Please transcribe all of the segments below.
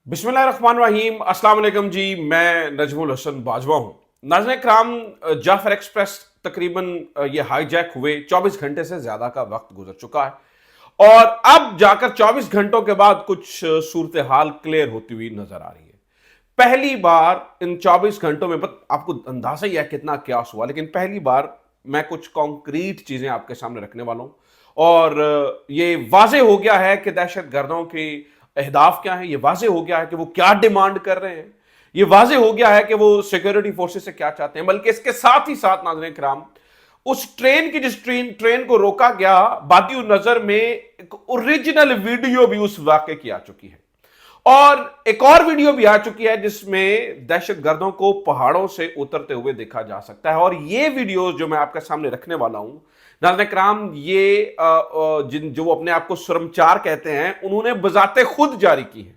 बिस्मिल्लाहिर्रहमानिर्रहीम, अस्सलाम वालेकुम जी। मैं नजमुल हसन बाजवा हूँ। नाज़रीन कराम, जाफर एक्सप्रेस तकरीबन ये हाईजैक हुए 24 घंटे से ज़्यादा का वक्त गुजर चुका है और अब जाकर 24 घंटों के बाद कुछ सूरत हाल क्लियर होती हुई नजर आ रही है। पहली बार इन 24 घंटों में आपको अंदाजा ही है कितना क्यास हुआ, लेकिन पहली बार मैं कुछ कॉन्क्रीट चीज़ें आपके सामने रखने वाला हूँ और ये वाजे हो गया है कि दहशत गर्दों के अहदाफ क्या हैं, ये वाजे हो गया है कि वो क्या डिमांड कर रहे हैं, ये वाजे हो गया है कि वो सिक्योरिटी फोर्सेस से क्या चाहते हैं। बल्कि इसके साथ ही साथ नाज़रीन किराम, उस ट्रेन की जिस ट्रेन को रोका गया, बादियो नजर में एक ओरिजिनल वीडियो भी उस वाक़े की आ चुकी है और एक और वीडियो भी आ चुकी है जिसमें दहशत गर्दों को पहाड़ों से उतरते हुए देखा जा सकता है। और ये वीडियो जो मैं आपके सामने रखने वाला हूं नाज़रीन कराम, ये जिन जो अपने आप को सुरमचार कहते हैं, उन्होंने बजाते खुद जारी की है।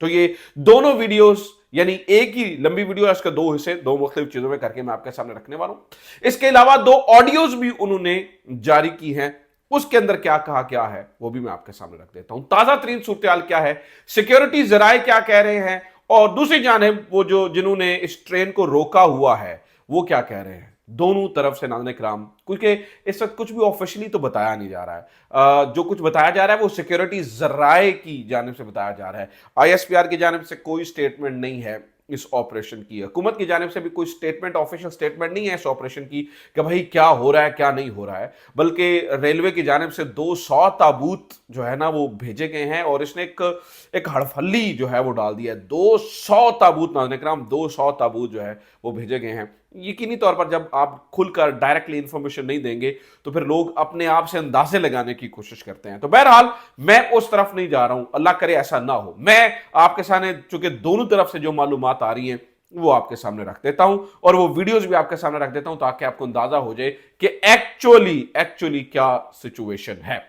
तो ये दोनों वीडियोस, यानी एक ही लंबी वीडियो है, इसके दो हिस्से दो मुख्तलिफ चीजों में करके मैं आपके सामने रखने वाला हूं। इसके अलावा दो ऑडियोज भी उन्होंने जारी की हैं, उसके अंदर क्या कहा क्या है वो भी मैं आपके सामने रख देता हूं। ताजा तरीन सूरत क्या है, सिक्योरिटी जराए क्या कह रहे हैं और दूसरी जानिब वो जिन्होंने इस ट्रेन को रोका हुआ है वो क्या कह रहे हैं। दोनों तरफ से नाज़रीन किराम, क्योंकि इस वक्त कुछ भी ऑफिशियली तो बताया नहीं जा रहा है, जो कुछ बताया जा रहा है वो सिक्योरिटी जराए की जानिब से बताया जा रहा है। आईएसपीआर की जानिब से कोई स्टेटमेंट नहीं है इस ऑपरेशन की, हुकूमत की जानिब से भी कोई स्टेटमेंट, ऑफिशियल स्टेटमेंट नहीं है इस ऑपरेशन की कि भाई क्या हो रहा है क्या नहीं हो रहा है। बल्कि रेलवे की जानिब से 200 ताबूत जो है ना वो भेजे गए हैं और इसने एक हड़फली जो है वो डाल दिया है। 200 ताबूत नाज़रीन किराम, 200 ताबूत जो है वो भेजे गए हैं। यकीनी तौर पर जब आप खुलकर डायरेक्टली इंफॉर्मेशन नहीं देंगे तो फिर लोग अपने आप से अंदाजे लगाने की कोशिश करते हैं। तो बहरहाल मैं उस तरफ नहीं जा रहा हूं, अल्लाह करे ऐसा ना हो। मैं आपके सामने चूंकि दोनों तरफ से जो मालूमात आ रही हैं वो आपके सामने रख देता हूं और वो वीडियोस भी आपके सामने रख देता हूं ताकि आपको अंदाजा हो जाए कि एक्चुअली क्या सिचुएशन है।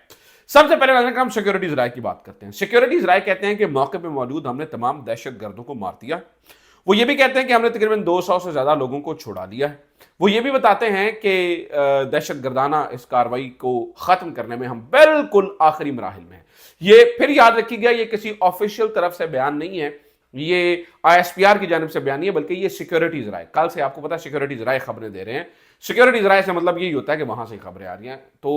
सबसे पहले हम सिक्योरिटीज राय की बात करते हैं। सिक्योरिटीज राय कहते हैं कि मौके पर मौजूद हमने तमाम दहशत गर्दों को मार दिया। वो ये भी कहते हैं कि हमने तकरीबन 200 से ज्यादा लोगों को छुड़ा लिया है। वो ये भी बताते हैं कि दहशत गर्दाना इस कार्रवाई को खत्म करने में हम बिल्कुल आखिरी मराहिल में हैं। ये फिर याद रखिएगा, ये किसी ऑफिशियल तरफ से बयान नहीं है, ये आईएसपीआर की जानिब से बयान नहीं है, बल्कि ये सिक्योरिटीज राय, कल से आपको पता है सिक्योरिटीज राय खबरें दे रहे हैं। सिक्योरिटीज राय से मतलब यही होता है कि वहां से खबरें आ रही हैं, तो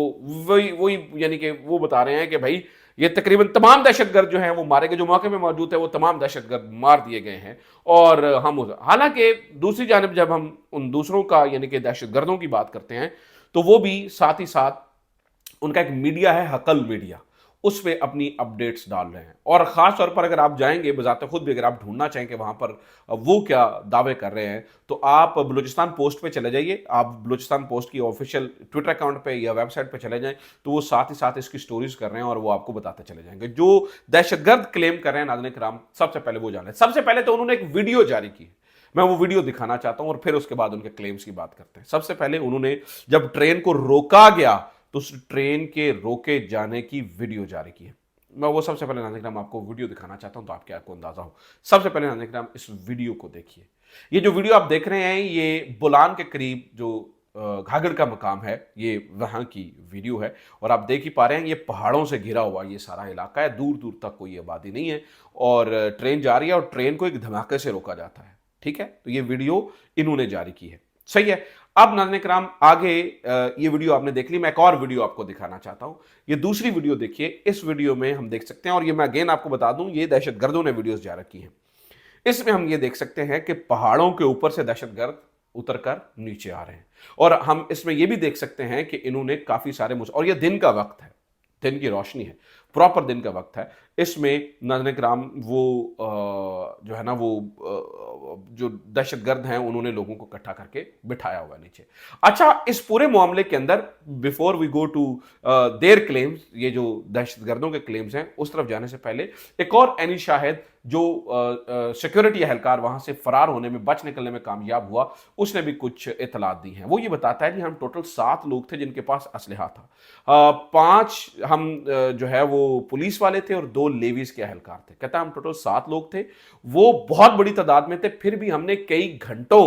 वही वही यानी कि वो बता रहे हैं कि भाई ये तकरीबन तमाम दहशतगर्द जो हैं वो मारे गए, जो मौके में मौजूद है वो तमाम दहशतगर्द मार दिए गए हैं। और हम हालांकि दूसरी जानिब जब हम उन दूसरों का यानी कि दहशतगर्दों की बात करते हैं तो वो भी साथ ही साथ उनका एक मीडिया है, हकल मीडिया, उस पर अपनी अपडेट्स डाल रहे हैं। और खास तौर पर अगर आप जाएंगे बजाते खुद भी, अगर आप ढूंढना चाहेंगे वहां पर वो क्या दावे कर रहे हैं, तो आप बलूचिस्तान पोस्ट पे चले जाइए। आप बलूचिस्तान पोस्ट की ऑफिशियल ट्विटर अकाउंट पे या वेबसाइट पे चले जाएं तो वो साथ ही साथ इसकी स्टोरीज कर रहे हैं और वो आपको बताते चले जाएंगे। जो दहशतगर्द क्लेम कर रहे हैं नाज़रीन किराम, सबसे पहले वो जाने। सबसे पहले तो उन्होंने एक वीडियो जारी की, मैं वो वीडियो दिखाना चाहता हूं और फिर उसके बाद उनके क्लेम्स की बात करते हैं। सबसे पहले उन्होंने जब ट्रेन को रोका गया तो उस ट्रेन के रोके जाने की वीडियो जारी की है। मैं वो सबसे पहले नाज़रीन आपको वीडियो दिखाना चाहता हूं तो आपके आपको अंदाजा हो। सबसे पहले नाज़रीन इस वीडियो को देखिए। ये जो वीडियो आप देख रहे हैं ये बोलान के करीब जो घाघर का मकाम है, ये वहां की वीडियो है और आप देख ही पा रहे हैं ये पहाड़ों से घिरा हुआ ये सारा इलाका है, दूर दूर तक कोई आबादी नहीं है और ट्रेन जा रही है और ट्रेन को एक धमाके से रोका जाता है। ठीक है, तो ये वीडियो इन्होंने जारी की है, सही है। अब नाज़रीन किराम आगे ये वीडियो आपने देख ली, मैं एक और वीडियो आपको दिखाना चाहता हूं। ये दूसरी वीडियो देखिए। इस वीडियो में हम देख सकते हैं, और ये मैं अगेन आपको बता दूं, ये दहशतगर्दों ने वीडियोस जारी की हैं। इसमें हम ये देख सकते हैं कि पहाड़ों के ऊपर से दहशतगर्द उतरकर नीचे आ रहे हैं और हम इसमें यह भी देख सकते हैं कि इन्होंने काफी सारे और ये दिन का वक्त है, दिन की रोशनी है, प्रॉपर दिन का वक्त है। इसमें नाज़रीन किराम वो जो है ना वो जो दहशतगर्द हैं उन्होंने लोगों को इकट्ठा करके बिठाया हुआ है नीचे। अच्छा, इस पूरे मामले के अंदर before we go to their claims, ये जो दहशतगर्दों के क्लेम्स हैं उस तरफ जाने से पहले एक और एनी शाहिद जो सिक्योरिटी एहलकार वहां से फरार होने में, बच निकलने में कामयाब हुआ, उसने भी कुछ इतलात दी हैं। वो ये बताता है कि हम टोटल 7 लोग थे जिनके पास असलहा था। 5 हम जो है वो पुलिस वाले थे और 2 लेवीज के एहलकार थे। कहता है हम टोटल 7 लोग थे, वो बहुत बड़ी तादाद में थे, फिर भी हमने कई घंटों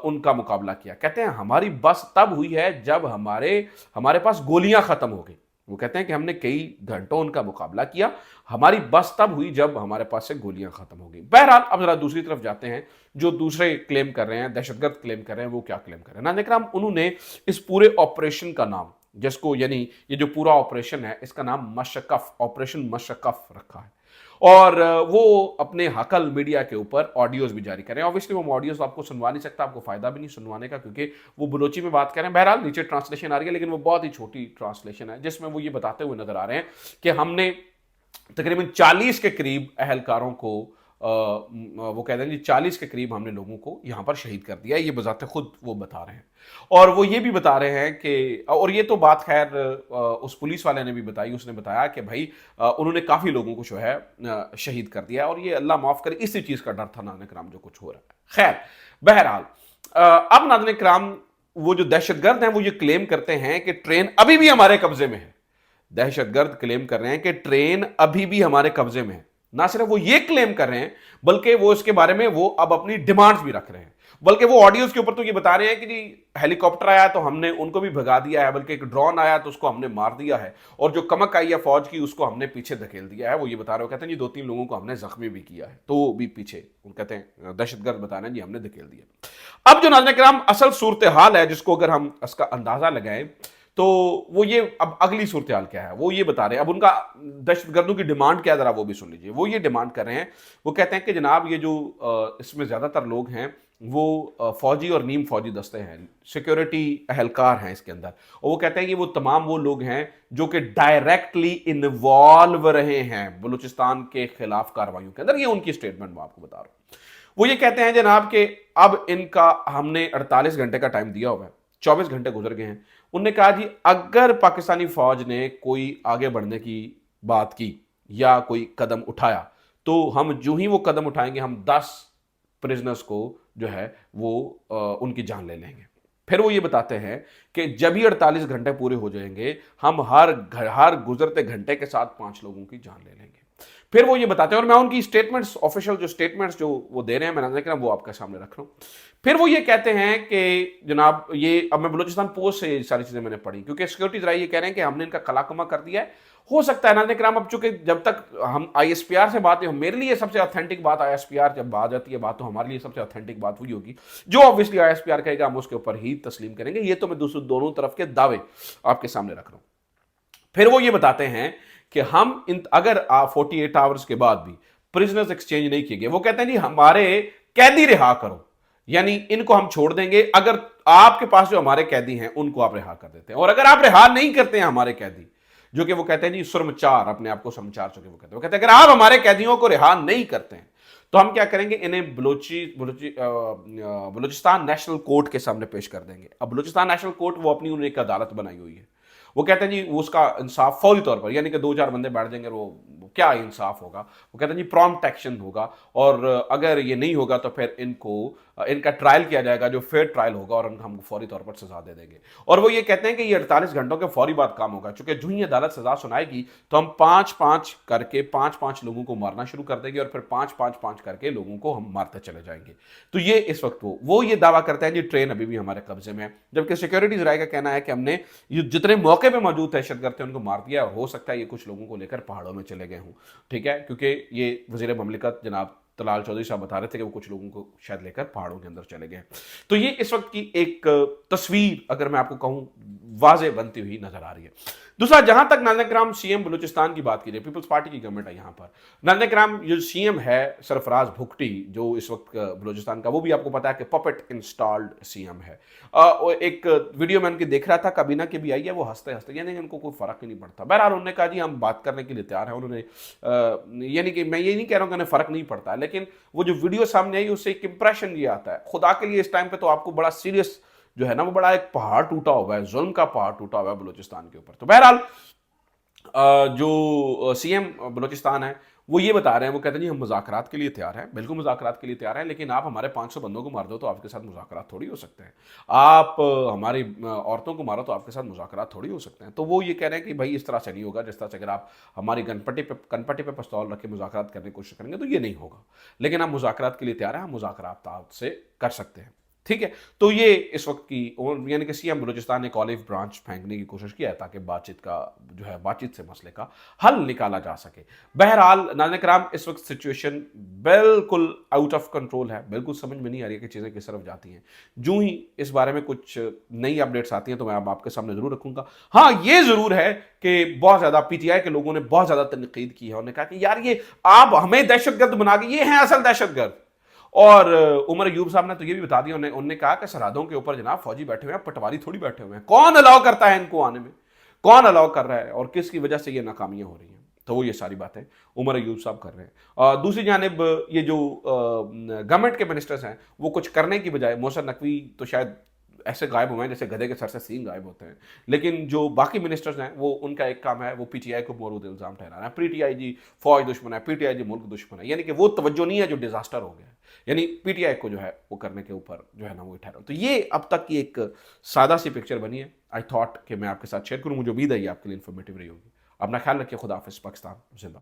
उनका मुकाबला किया। कहते हैं हमारी बस तब हुई है जब हमारे पास गोलियां खत्म हो गई। वो कहते हैं कि हमने कई घंटों उनका मुकाबला किया, हमारी बस तब हुई जब हमारे पास से गोलियां खत्म हो गई। बहरहाल अब जरा दूसरी तरफ जाते हैं, जो दूसरे क्लेम कर रहे हैं, दहशतगर्द क्लेम कर रहे हैं, वो क्या क्लेम कर रहे हैं। नाज़रीन इकराम, उन्होंने इस पूरे ऑपरेशन का नाम, जिसको यानी ये जो पूरा ऑपरेशन है, इसका नाम मशक्कफ, ऑपरेशन मशक्कफ रखा है। और वो अपने हकल मीडिया के ऊपर ऑडियोज भी जारी कर रहे हैं। ऑब्वियसली वो ऑडियोज आपको सुनवा नहीं सकता, आपको फायदा भी नहीं सुनवाने का, क्योंकि वो बलोची में बात कर रहे हैं। बहरहाल नीचे ट्रांसलेशन आ रही है, लेकिन वो बहुत ही छोटी ट्रांसलेशन है, जिसमें वो ये बताते हुए नजर आ रहे हैं कि हमने तकरीबन 40 के करीब अहलकारों को वो कहते हैं जी 40 के करीब हमने लोगों को यहां पर शहीद कर दिया। ये बजाते खुद वो बता रहे हैं, और वो ये भी बता रहे हैं कि, और ये तो बात खैर उस पुलिस वाले ने भी बताई, उसने बताया कि भाई उन्होंने काफी लोगों को जो है शहीद कर दिया, और ये अल्लाह माफ करे इसी चीज का डर था नाज़रीन कराम जो कुछ हो रहा है। खैर बहरहाल अब नाज़रीन कराम, वो जो दहशतगर्द हैं वो ये क्लेम करते हैं कि ट्रेन अभी भी हमारे कब्जे में है। दहशतगर्द क्लेम कर रहे हैं कि ट्रेन अभी भी हमारे कब्जे में है। ना सिर्फ वो ये क्लेम कर रहे हैं, बल्कि वो इसके बारे में वो अब अपनी डिमांड्स भी रख रहे हैं। बल्कि वो ऑडियोज के ऊपर तो ये बता रहे हैं कि जी हेलीकॉप्टर आया तो हमने उनको भी भगा दिया है, बल्कि एक ड्रोन आया तो उसको हमने मार दिया है, और जो कमक आई है फौज की उसको हमने पीछे धकेल दिया है। वो ये बता रहे हो, कहते हैं जी 2-3 लोगों को हमने जख्मी भी किया है, तो वो भी पीछे, वो कहते हैं दहशतगर्द बता रहे हैं जी हमने धकेल दिया। अब जो नाज़रीन किराम असल सूरत हाल है, जिसको अगर हम इसका अंदाजा लगाएं, तो वो ये अब अगली सूरत हाल क्या है वो ये बता रहे हैं। अब उनका दहशतगर्दों की डिमांड क्या है, जरा वो भी सुन लीजिए। वो ये डिमांड कर रहे हैं, वो कहते हैं कि जनाब ये जो इसमें ज्यादातर लोग हैं वो फौजी और नीम फौजी दस्ते हैं, सिक्योरिटी एहलकार हैं इसके अंदर, और वो कहते हैं कि वो तमाम वो लोग हैं जो कि डायरेक्टली इन्वॉल्व रहे हैं बलूचिस्तान के खिलाफ कार्रवाइयों के अंदर। ये उनकी स्टेटमेंट मैं आपको बता रहा हूं। वो ये कहते हैं जनाब कि अब इनका हमने 48 घंटे का टाइम दिया हुआ है, 24 घंटे गुजर गए हैं। उन्होंने कहा जी अगर पाकिस्तानी फौज ने कोई आगे बढ़ने की बात की या कोई कदम उठाया, तो हम जो ही वो कदम उठाएंगे, हम 10 प्रिजनर्स को जो है वो उनकी जान ले लेंगे। फिर वो ये बताते हैं कि जब ही 48 घंटे पूरे हो जाएंगे, हम हर गुजरते घंटे के साथ 5 लोगों की जान ले लेंगे। फिर वो ये बताते हैं, और मैं उनकी स्टेटमेंट्स, ऑफिशियल जो स्टेटमेंट्स जो वो दे रहे हैं, मैं नाज़रीन वो आपके सामने रख रहा हूं। फिर वो ये कहते हैं कि जनाब ये, अब मैं बलूचिस्तान पोस्ट से ये सारी चीजें मैंने पढ़ी, क्योंकि सिक्योरिटी जरा ये कह रहे हैं कि हमने इनका कलाकमा कर दिया है। हो सकता है नाज़रीन किराम, अब चूंकि जब तक हम आईएसपीआर से बात है, मेरे लिए सबसे ऑथेंटिक बात आईएसपीआर जब आ जाती है बात, तो हमारे लिए सबसे ऑथेंटिक बात वही होगी जो ऑब्वियसली आईएसपीआर कहेगा, हम उसके ऊपर ही तस्लीम करेंगे। ये तो मैं दोनों तरफ के दावे आपके सामने रख रहा हूं। फिर वो ये बताते हैं कि हम अगर 48 आवर्स के बाद भी प्रिजनर्स एक्सचेंज नहीं किए गए, वो कहते हैं जी हमारे कैदी रिहा करो, यानी इनको हम छोड़ देंगे अगर आपके पास जो हमारे कैदी हैं उनको आप रिहा कर देते हैं, और अगर आप रिहा नहीं करते हैं हमारे कैदी, जो कि वो कहते हैं जी सुरमचार, अपने आप को समचार चुके, वो कहते हैं अगर आप हमारे कैदियों को रिहा नहीं करते हैं तो हम क्या करेंगे, इन्हें बलूचिस्तान नेशनल कोर्ट के सामने पेश कर देंगे। अब बलूचिस्तान नेशनल कोर्ट वो अपनी उन्होंने एक अदालत बनाई हुई है। वो कहते हैं जी वो उसका इंसाफ फौरी तौर पर, यानी कि 2-4 बंदे बैठ जाएंगे, वो क्या इंसाफ होगा, वो कहते हैं जी प्रॉम्प्ट एक्शन होगा, और अगर ये नहीं होगा तो फिर इनका ट्रायल किया जाएगा, जो फेयर ट्रायल होगा, और हम फौरी तौर पर सजा दे देंगे। और वो ये कहते हैं कि ये 48 घंटों के फौरी बाद काम होगा, चूंकि जो ही अदालत सजा सुनाएगी तो हम 5-5 करके 5-5 लोगों को मारना शुरू कर देंगे, और फिर 5-5 करके लोगों को हम मारते चले जाएंगे। तो ये इस वक्त वो ये दावा करते हैं जी ट्रेन अभी भी हमारे कब्जे में है, जबकि सिक्योरिटी राय का कहना है कि हमने जितने मौके पे मौजूद दहशतगर्द थे उनको मार दिया, और हो सकता है ये कुछ लोगों को लेकर पहाड़ों में चले गए हों। ठीक है, क्योंकि ये वजीर ममलिकत जनाब तलाल चौधरी साहब बता रहे थे कि वो कुछ लोगों को शायद लेकर पहाड़ों के अंदर चले गए। तो ये इस वक्त की एक तस्वीर अगर मैं आपको कहूं वाज़ेह बनती हुई नजर आ रही है। दूसरा, जहां तक नाज़रीन किराम सीएम बलूचिस्तान की बात कीजिए, पीपल्स पार्टी की गवर्नमेंट है यहां पर। नाज़रीन किराम जो सीएम है सरफराज भुगटी, जो इस वक्त बलूचिस्तान का, वो भी आपको पता है कि पपेट इंस्टॉल्ड सीएम है। एक वीडियो में उनकी देख रहा था, काबीना की भी आई है, वो हंसते हंसते, यानी उनको कोई फर्क ही नहीं पड़ता। बहरहाल उन्होंने कहा जी हम बात करने के लिए तैयार हैं। उन्होंने यानी कि मैं ये नहीं कह रहा हूं कि उन्हें फर्क नहीं पड़ता, लेकिन वो जो वीडियो सामने आई उससे एक इंप्रेशन ये आता है, खुदा के लिए इस टाइम पे तो आपको बड़ा सीरियस जो है ना, वो बड़ा एक पहाड़ टूटा हुआ है, जुल्म का पहाड़ टूटा हुआ है बलूचिस्तान के ऊपर। तो बहरहाल जो सीएम बलूचिस्तान है वो ये बता रहे हैं, वो कहते हैं जी हम मुज़ाकरात के लिए तैयार हैं, बिल्कुल मुज़ाकरात के लिए तैयार हैं, लेकिन आप हमारे 500 बंदों को मार दो तो आपके साथ मुज़ाकरात थोड़ी हो सकते हैं, आप हमारी औरतों को मारो तो आपके साथ मुज़ाकरात थोड़ी हो सकते हैं। तो वो ये कह रहे हैं कि भाई इस तरह से नहीं होगा, जिस तरह से अगर आप हमारी कनपट्टी पे पिस्तौल रख के मुज़ाकरात करने की कोशिश करेंगे तो ये नहीं होगा, लेकिन हम मुज़ाकरात के लिए तैयार हैं, हम मुज़ाकरात से कर सकते हैं। ٹھیک ہے. تو یہ اس وقت کی یعنی کہ سی ایم بلوچستان نے ایک آلیو برانچ پھینکنے کی کوشش کیا ہے تاکہ بات چیت کا جو ہے بات چیت سے مسئلے کا حل نکالا جا سکے. بہرحال ناظرین کرام اس وقت سچویشن بالکل آؤٹ آف کنٹرول ہے, بالکل سمجھ میں نہیں آ رہی ہے کہ چیزیں کس طرف جاتی ہیں. جو ہی اس بارے میں کچھ نئی اپڈیٹس آتی ہیں تو میں اب آپ کے سامنے ضرور رکھوں گا. ہاں یہ ضرور ہے کہ بہت زیادہ پی ٹی آئی کے لوگوں نے بہت زیادہ تنقید کی ہے, انہوں نے کہا کہ یار یہ آپ ہمیں دہشت گرد بنا کے, یہ ہیں اصل دہشت گرد. اور عمر ایوب صاحب نے تو یہ بھی بتا دیا, انہوں نے کہا کہ سرحدوں کے اوپر جناب فوجی بیٹھے ہوئے ہیں, پٹواری تھوڑی بیٹھے ہوئے ہیں, کون الاؤ کرتا ہے ان کو آنے میں, کون الاؤ کر رہا ہے اور کس کی وجہ سے یہ ناکامیاں ہو رہی ہیں. تو وہ یہ ساری باتیں عمر ایوب صاحب کر رہے ہیں. اور دوسری جانب یہ جو گورنمنٹ کے منسٹرز ہیں وہ کچھ کرنے کی بجائے, محسن نقوی تو شاید ایسے غائب ہوئے ہیں جیسے گدھے کے سر سے سینگ غائب ہوتے ہیں, لیکن جو باقی منسٹرز ہیں وہ ان کا ایک کام ہے وہ پی ٹی آئی کو مورود الزام ٹھہرانا ہے. پی ٹی آئی جی فوج دشمن ہے, پی ٹی آئی جی ملک دشمن ہے, یعنی کہ وہ توجہ نہیں ہے جو ڈیزاسٹر ہو گیا ہے, یعنی پی ٹی آئی کو جو ہے وہ کرنے کے اوپر جو ہے نا وہ ٹھہرا. تو یہ اب تک کی ایک سادہ سی پکچر بنی ہے. آئی تھاٹ کہ میں آپ کے ساتھ شیئر کروں, مجھے امید ہے یہ آپ کے لیے انفارمیٹیو رہی ہوگی. اپنا خیال رکھیے, خدا حافظ. پاکستان زندہ.